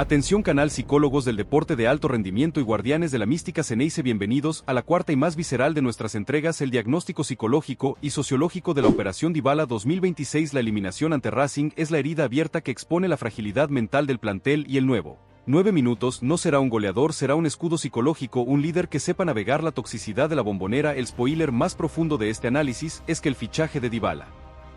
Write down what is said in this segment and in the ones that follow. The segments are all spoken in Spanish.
Atención canal psicólogos del deporte de alto rendimiento y guardianes de la mística Xeneize, bienvenidos a la cuarta y más visceral de nuestras entregas, el diagnóstico psicológico y sociológico de la Operación Dybala 2026. La eliminación ante Racing es la herida abierta que expone la fragilidad mental del plantel y el nuevo 9 minutos no será un goleador, será un escudo psicológico, un líder que sepa navegar la toxicidad de la Bombonera. El spoiler más profundo de este análisis es que el fichaje de Dybala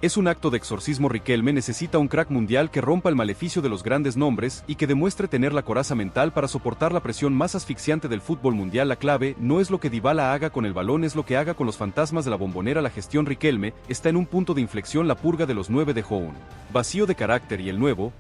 es un acto de exorcismo. Riquelme necesita un crack mundial que rompa el maleficio de los grandes nombres y que demuestre tener la coraza mental para soportar la presión más asfixiante del fútbol mundial. La clave no es lo que Dybala haga con el balón, es lo que haga con los fantasmas de la Bombonera. La gestión Riquelme está en un punto de inflexión. La purga de los 9 dejó un vacío de carácter y el nuevo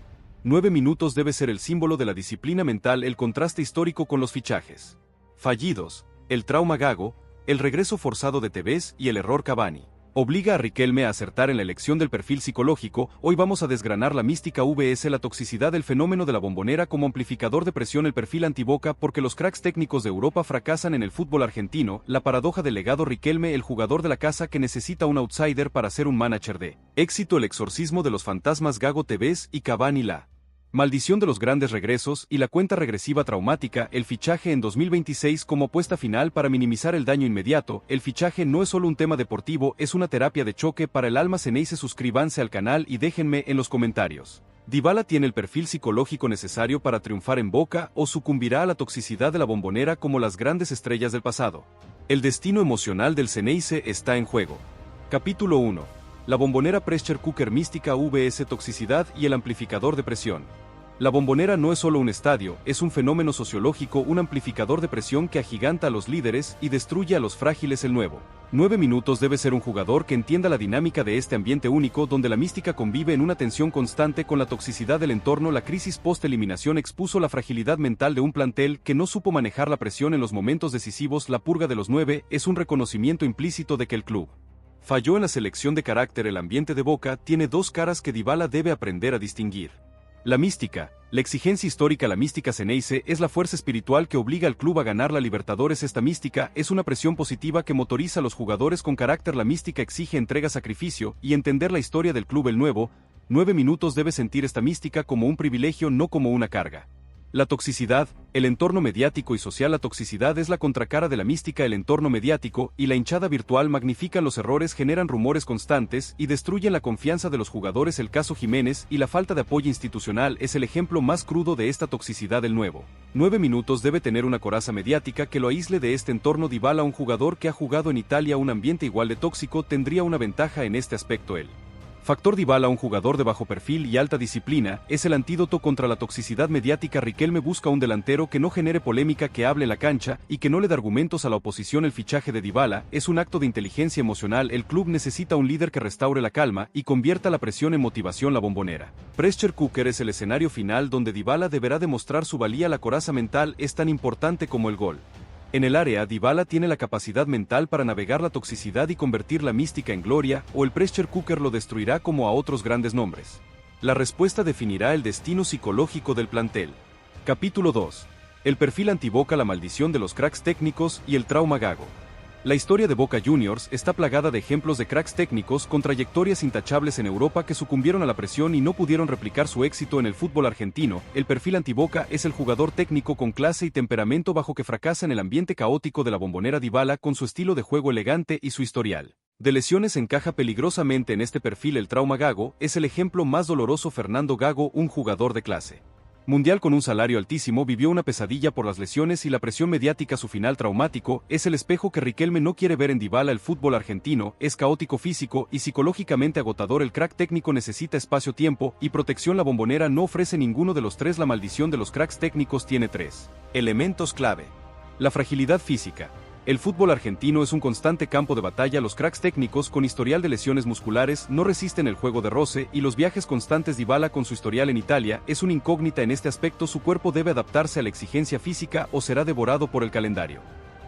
9 minutos debe ser el símbolo de la disciplina mental. El contraste histórico con los fichajes fallidos, el trauma Gago, el regreso forzado de Tevez y el error Cavani obliga a Riquelme a acertar en la elección del perfil psicológico. Hoy vamos a desgranar la mística vs la toxicidad del fenómeno de la Bombonera como amplificador de presión. El perfil antiboca, porque los cracks técnicos de Europa fracasan en el fútbol argentino. La paradoja del legado Riquelme, el jugador de la casa que necesita un outsider para ser un manager de éxito. El exorcismo de los fantasmas Gago, Tevez y Cavani, la maldición de los grandes regresos y la cuenta regresiva traumática. El fichaje en 2026 como apuesta final para minimizar el daño inmediato. El fichaje no es solo un tema deportivo, es una terapia de choque para el alma Xeneize. Suscríbanse al canal y déjenme en los comentarios: ¿Dybala tiene el perfil psicológico necesario para triunfar en Boca o sucumbirá a la toxicidad de la Bombonera como las grandes estrellas del pasado? El destino emocional del Xeneize está en juego. Capítulo 1. La Bombonera, Pressure Cooker, mística vs toxicidad y el amplificador de presión. La Bombonera no es solo un estadio, es un fenómeno sociológico, un amplificador de presión que agiganta a los líderes y destruye a los frágiles. El nuevo 9 minutos debe ser un jugador que entienda la dinámica de este ambiente único donde la mística convive en una tensión constante con la toxicidad del entorno. La crisis post-eliminación expuso la fragilidad mental de un plantel que no supo manejar la presión en los momentos decisivos. La purga de los 9 es un reconocimiento implícito de que el club falló en la selección de carácter. El ambiente de Boca tiene dos caras que Dybala debe aprender a distinguir. La mística, la exigencia histórica. La mística Xeneize es la fuerza espiritual que obliga al club a ganar la Libertadores. Esta mística es una presión positiva que motoriza a los jugadores con carácter. La mística exige entrega, sacrificio y entender la historia del club. El nuevo 9 minutos debe sentir esta mística como un privilegio, no como una carga. La toxicidad, el entorno mediático y social. La toxicidad es la contracara de la mística. El entorno mediático y la hinchada virtual magnifican los errores, generan rumores constantes y destruyen la confianza de los jugadores. El caso Jiménez y la falta de apoyo institucional es el ejemplo más crudo de esta toxicidad. El nuevo 9 minutos debe tener una coraza mediática que lo aísle de este entorno. Dybala, un jugador que ha jugado en Italia un ambiente igual de tóxico, tendría una ventaja en este aspecto. El factor Dybala, un jugador de bajo perfil y alta disciplina, es el antídoto contra la toxicidad mediática. Riquelme busca un delantero que no genere polémica, que hable en la cancha y que no le dé argumentos a la oposición. El fichaje de Dybala es un acto de inteligencia emocional. El club necesita un líder que restaure la calma y convierta la presión en motivación. La Bombonera Pressure Cooker es el escenario final donde Dybala deberá demostrar su valía. La coraza mental es tan importante como el gol. En el área, Dybala tiene la capacidad mental para navegar la toxicidad y convertir la mística en gloria, o el Pressure Cooker lo destruirá como a otros grandes nombres. La respuesta definirá el destino psicológico del plantel. Capítulo 2. El perfil antiboca, la maldición de los cracks técnicos y el trauma Gago. La historia de Boca Juniors está plagada de ejemplos de cracks técnicos con trayectorias intachables en Europa que sucumbieron a la presión y no pudieron replicar su éxito en el fútbol argentino. El perfil antiboca es el jugador técnico con clase y temperamento bajo que fracasa en el ambiente caótico de la Bombonera. Dybala, con su estilo de juego elegante y su historial de lesiones, encaja peligrosamente en este perfil. El trauma Gago es el ejemplo más doloroso. Fernando Gago, un jugador de clase mundial con un salario altísimo, vivió una pesadilla por las lesiones y la presión mediática. Su final traumático es el espejo que Riquelme no quiere ver en Dybala. El fútbol argentino es caótico, físico y psicológicamente agotador. El crack técnico necesita espacio, tiempo y protección. La Bombonera no ofrece ninguno de los tres. La maldición de los cracks técnicos tiene tres elementos clave. La fragilidad física. El fútbol argentino es un constante campo de batalla. Los cracks técnicos con historial de lesiones musculares no resisten el juego de roce y los viajes constantes. Dybala, con su historial en Italia, es una incógnita en este aspecto. Su cuerpo debe adaptarse a la exigencia física o será devorado por el calendario.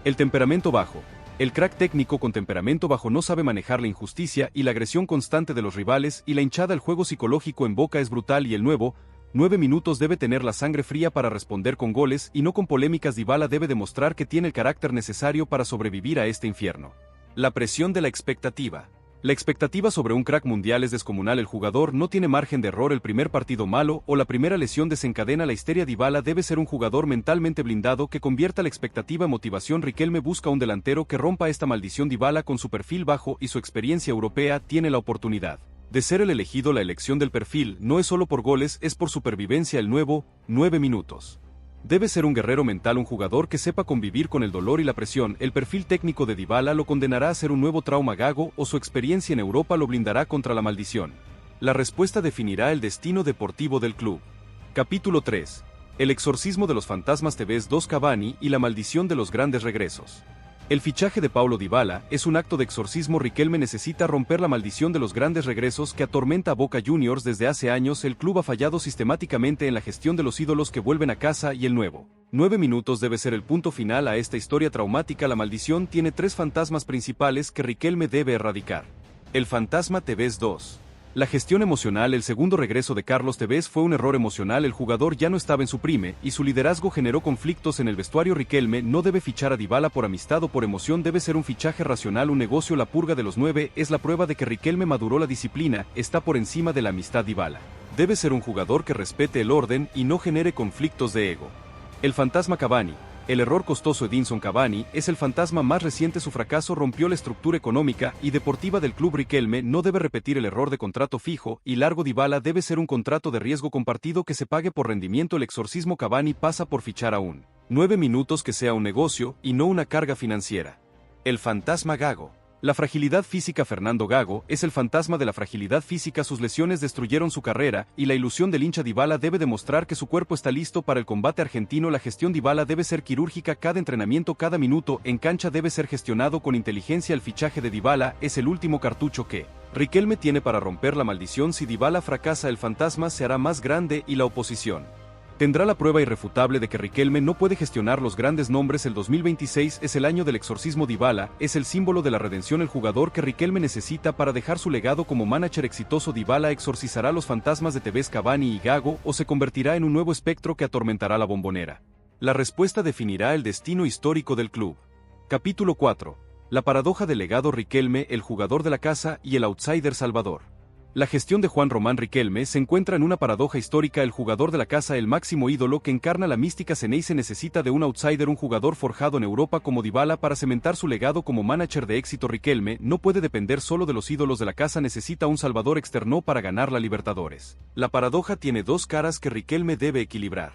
El temperamento bajo. El crack técnico con temperamento bajo no sabe manejar la injusticia y la agresión constante de los rivales y la hinchada. El juego psicológico en Boca es brutal y el nuevo 9 minutos debe tener la sangre fría para responder con goles y no con polémicas. Dybala debe demostrar que tiene el carácter necesario para sobrevivir a este infierno. La presión de la expectativa. La expectativa sobre un crack mundial es descomunal. El jugador no tiene margen de error. El primer partido malo o la primera lesión desencadena la histeria. Dybala debe ser un jugador mentalmente blindado que convierta la expectativa en motivación. Riquelme busca un delantero que rompa esta maldición. Dybala, con su perfil bajo y su experiencia europea, tiene la oportunidad de ser el elegido. La elección del perfil no es solo por goles, es por supervivencia. El nuevo 9 minutos. Debe ser un guerrero mental, un jugador que sepa convivir con el dolor y la presión. El perfil técnico de Dybala lo condenará a ser un nuevo trauma. Gago, o su experiencia en Europa lo blindará contra la maldición. La respuesta definirá el destino deportivo del club. Capítulo 3. El exorcismo de los fantasmas. TV's 2. Cavani y la maldición de los grandes regresos. El fichaje de Paulo Dybala es un acto de exorcismo. Riquelme necesita romper la maldición de los grandes regresos que atormenta a Boca Juniors desde hace años. El club ha fallado sistemáticamente en la gestión de los ídolos que vuelven a casa y el nuevo 9 minutos debe ser el punto final a esta historia traumática. La maldición tiene 3 fantasmas principales que Riquelme debe erradicar. El fantasma TV's 2. La gestión emocional. El segundo regreso de Carlos Tevez fue un error emocional. El jugador ya no estaba en su prime, y su liderazgo generó conflictos en el vestuario. Riquelme no debe fichar a Dybala por amistad o por emoción. Debe ser un fichaje racional, un negocio. La purga de los 9 es la prueba de que Riquelme maduró. La disciplina está por encima de la amistad. Dybala debe ser un jugador que respete el orden y no genere conflictos de ego. El fantasma Cavani. El error costoso. Edinson Cavani es el fantasma más reciente. Su fracaso rompió la estructura económica y deportiva del club. Riquelme no debe repetir el error de contrato fijo y largo. Dybala debe ser un contrato de riesgo compartido que se pague por rendimiento. El exorcismo Cavani pasa por fichar a un 9 minutos que sea un negocio y no una carga financiera. El fantasma Gago. La fragilidad física. Fernando Gago es el fantasma de la fragilidad física. Sus lesiones destruyeron su carrera y la ilusión del hincha. Dybala debe demostrar que su cuerpo está listo para el combate argentino. La gestión Dybala debe ser quirúrgica. Cada entrenamiento, cada minuto en cancha debe ser gestionado con inteligencia. El fichaje de Dybala es el último cartucho que Riquelme tiene para romper la maldición. Si Dybala fracasa, el fantasma se hará más grande y la oposición tendrá la prueba irrefutable de que Riquelme no puede gestionar los grandes nombres. El 2026 es el año del exorcismo. Dybala es el símbolo de la redención, el jugador que Riquelme necesita para dejar su legado como manager exitoso. Dybala exorcizará los fantasmas de Tevez, Cavani y Gago, o se convertirá en un nuevo espectro que atormentará la Bombonera. La respuesta definirá el destino histórico del club. Capítulo 4. La paradoja del legado. Riquelme, el jugador de la casa, y el outsider Salvador. La gestión de Juan Román Riquelme se encuentra en una paradoja histórica. El jugador de la casa, el máximo ídolo que encarna la mística Xeneize, necesita de un outsider, un jugador forjado en Europa como Dybala para cementar su legado como manager de éxito. Riquelme no puede depender solo de los ídolos de la casa, necesita un salvador externo para ganar la Libertadores. La paradoja tiene 2 caras que Riquelme debe equilibrar.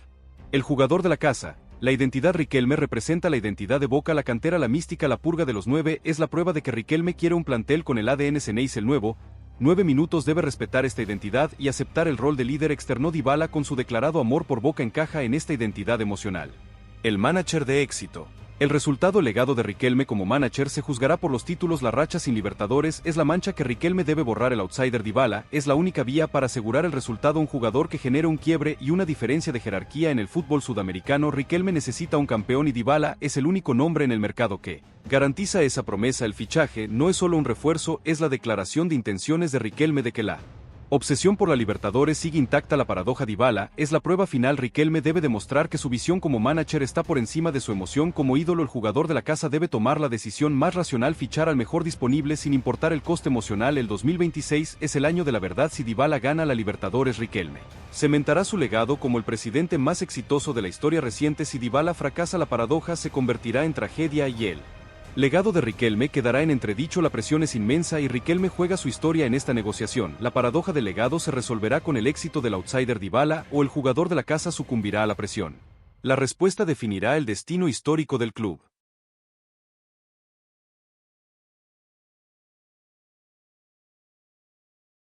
El jugador de la casa. La identidad. Riquelme representa la identidad de Boca, la cantera, la mística. La purga de los 9 es la prueba de que Riquelme quiere un plantel con el ADN Xeneize. El nuevo 9 minutos debe respetar esta identidad y aceptar el rol de líder externo. Dybala, con su declarado amor por Boca, encaja en esta identidad emocional. El manager de éxito. El resultado legado de Riquelme como manager se juzgará por los títulos. La racha sin Libertadores es la mancha que Riquelme debe borrar. El outsider Dybala es la única vía para asegurar el resultado, un jugador que genere un quiebre y una diferencia de jerarquía en el fútbol sudamericano. Riquelme necesita un campeón y Dybala es el único nombre en el mercado que garantiza esa promesa. El fichaje no es solo un refuerzo, es la declaración de intenciones de Riquelme de que la obsesión por la Libertadores sigue intacta. La paradoja Dybala es la prueba final. Riquelme debe demostrar que su visión como manager está por encima de su emoción como ídolo. El jugador de la casa debe tomar la decisión más racional, fichar al mejor disponible sin importar el coste emocional. El 2026 es el año de la verdad. Si Dybala gana la Libertadores, Riquelme cementará su legado como el presidente más exitoso de la historia reciente. Si Dybala fracasa, la paradoja se convertirá en tragedia y el legado de Riquelme quedará en entredicho. La presión es inmensa y Riquelme juega su historia en esta negociación. La paradoja del legado se resolverá con el éxito del outsider Dybala, o el jugador de la casa sucumbirá a la presión. La respuesta definirá el destino histórico del club.